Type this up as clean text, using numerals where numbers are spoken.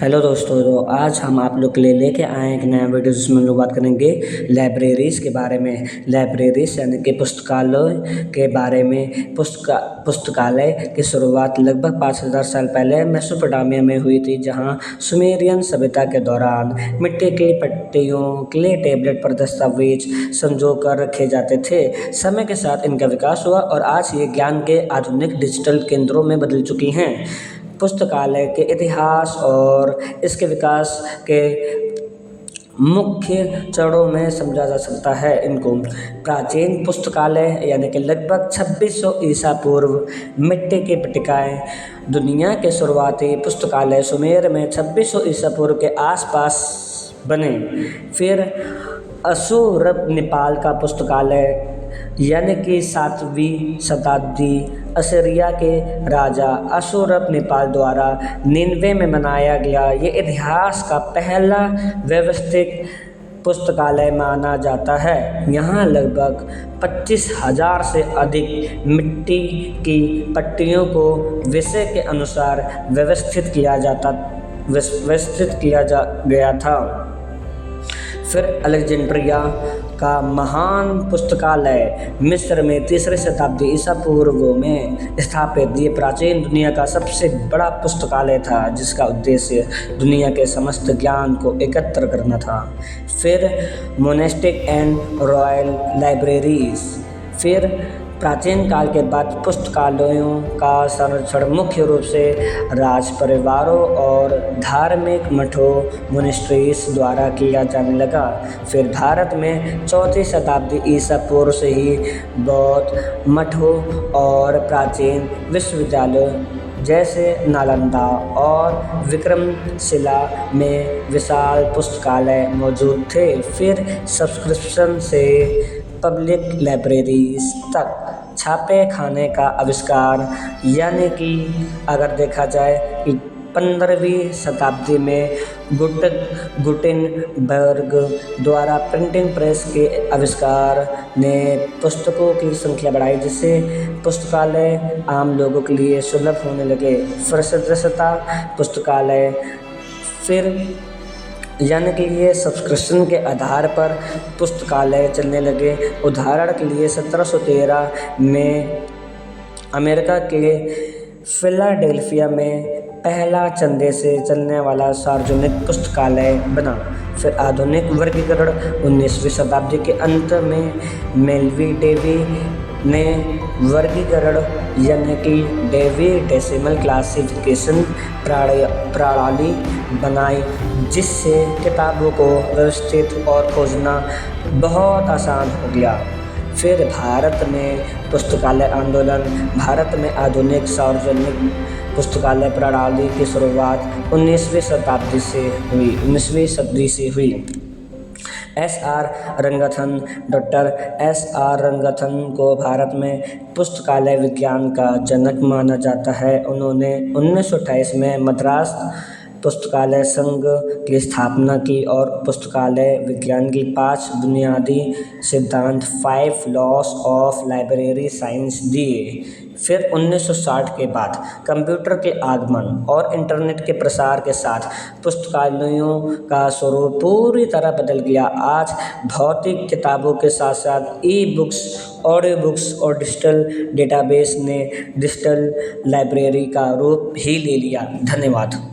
Hello दोस्तों, तो आज हम आप लोग के लिए लेके आए हैं एक नया वीडियो जिसमें हम लोग बात करेंगे लाइब्रेरीज़ के बारे में। लाइब्रेरीज़ यानी कि पुस्तकालय के बारे में। पुस्तकालय की शुरुआत लगभग 5000 साल पहले मेसोपोटामिया में हुई थी, जहां सुमेरियन सभ्यता के दौरान मिट्टी की पट्टियों, क्ले टैबलेट पर दस्तावेज संजो कर रखे जाते थे। समय के साथ इनका विकास हुआ और आज ये ज्ञान के आधुनिक डिजिटल केंद्रों में बदल चुकी हैं। पुस्तकालय के इतिहास और इसके विकास के मुख्य चरणों में समझा जा सकता है इनको। प्राचीन पुस्तकालय यानी कि लगभग 2600 ईसा पूर्व मिट्टी की पट्टिकाएँ। दुनिया के शुरुआती पुस्तकालय सुमेर में 2600 ईसा पूर्व के आसपास बने। फिर अशुरनिपाल का पुस्तकालय यानी कि 7वीं शताब्दी असीरिया के राजा अशुरनिपाल द्वारा निन्वे में बनाया गया ये इतिहास का पहला व्यवस्थित पुस्तकालय माना जाता है। यहाँ लगभग 25,000 से अधिक मिट्टी की पट्टियों को विषय के अनुसार व्यवस्थित किया गया था। फिर अलेक्जेंड्रिया का महान पुस्तकालय मिस्र में 3री शताब्दी ईसा पूर्व में स्थापित ये प्राचीन दुनिया का सबसे बड़ा पुस्तकालय था, जिसका उद्देश्य दुनिया के समस्त ज्ञान को एकत्र करना था। फिर मोनेस्टिक एंड रॉयल लाइब्रेरीज। फिर प्राचीन काल के बाद पुस्तकालयों का संरक्षण मुख्य रूप से राज परिवारों और धार्मिक मठों मोनेस्ट्रीज द्वारा किया जाने लगा। फिर भारत में 4वीं शताब्दी ईसा पूर्व से ही बौद्ध मठों और प्राचीन विश्वविद्यालयों जैसे नालंदा और विक्रमशिला में विशाल पुस्तकालय मौजूद थे। फिर सब्सक्रिप्शन से पब्लिक लाइब्रेरीज तक छापे खाने का आविष्कार, यानी कि अगर देखा जाए कि 15वीं शताब्दी में गुटेनबर्ग द्वारा प्रिंटिंग प्रेस के आविष्कार ने पुस्तकों की संख्या बढ़ाई, जिससे पुस्तकालय आम लोगों के लिए सुलभ होने लगे। फिर सदस्यता पुस्तकालय। फिर यानी कि ये सब्सक्रिप्शन के आधार पर पुस्तकालय चलने लगे। उदाहरण के लिए 1713 में अमेरिका के फिलाडेल्फिया में पहला चंदे से चलने वाला सार्वजनिक पुस्तकालय बना। फिर आधुनिक वर्गीकरण 19वीं शताब्दी के अंत में मेलवी डेवी ने वर्गीकरण यानी कि डेवी डेसिमल क्लासिफिकेशन प्रणाली बनाई, जिससे किताबों को व्यवस्थित और खोजना बहुत आसान हो गया। फिर भारत में पुस्तकालय आंदोलन। भारत में आधुनिक सार्वजनिक पुस्तकालय प्रणाली की शुरुआत 19वीं सदी से हुई। डॉक्टर एस आर रंगनाथन को भारत में पुस्तकालय विज्ञान का जनक माना जाता है। उन्होंने 1928 में मद्रास पुस्तकालय संघ की स्थापना की और पुस्तकालय विज्ञान की 5 बुनियादी सिद्धांत 5 लॉस ऑफ लाइब्रेरी साइंस दिए। फिर 1960 के बाद कंप्यूटर के आगमन और इंटरनेट के प्रसार के साथ पुस्तकालयों का स्वरूप पूरी तरह बदल गया। आज भौतिक किताबों के साथ साथ ई-बुक्स, ऑडियो बुक्स और डिजिटल डेटाबेस ने डिजिटल लाइब्रेरी का रूप ही ले लिया। धन्यवाद।